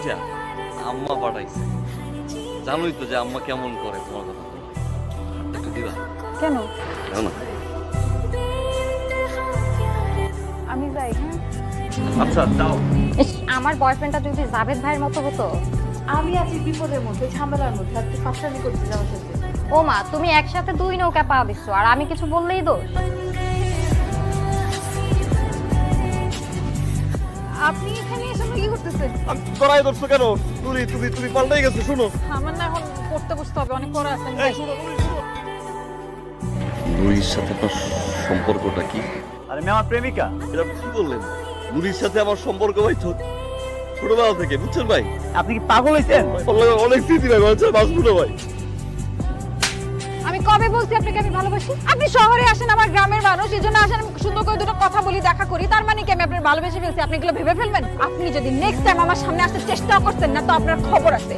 দুইটা আম্মা পাঠাইছে। জানোই তো যে আম্মা কেমন করে তোমার কথা। একটু দিবা? কেন? দাও না। আমি যাই। হ্যাঁ আচ্ছা দাও। আমার বয়ফ্রেন্ডটা যদি জাভেদ ভাইয়ের মতো হতো। আমি আছি বিপদের মধ্যে, ঝামেলার মধ্যে, আর তুই ফাঁসানি করতে যাওয়ার সাথে। ও মা, তুমি একসাথে দুই নৌকা পা দিচ্ছ আর আমি কিছু বললেই দোষ। আপনি এখানে এসে কি করতেছেন? তোরাই ধরছো কেন? তুমি পাল্টাই গেছো। শুনো, আমার না এখন পড়তে বসতে হবে, অনেক পড়া আছে। নুরির সাথে আপনার সম্পর্কটা কি? আরে মেয়ে আমার প্রেমিকা। এটা কি বললেন? নুরির সাথে আমার সম্পর্ক ভাই ছোটবেলা থেকে, বুঝছেন ভাই? আপনি কি পাগল হয়েছেন? অনেক স্মৃতি ভাই, মানুষের বাঁচবো না ভাই। আমি কবে বলছি আপনাকে আমি ভালোবাসি? আপনি শহরে আসেন, আমার গ্রামের মানুষ, এই জন্য আসেন, আমি সুন্দর করে দুটো কথা বলি, দেখা করি, তার মানে কি আমি আপনার ভালোবেসে ফেলছি? আপনি এগুলো ভেবে ফেলবেন? আপনি যদি নেক্সট টাইম আমার সামনে আসার চেষ্টা করছেন না, তো আপনার খবর আছে।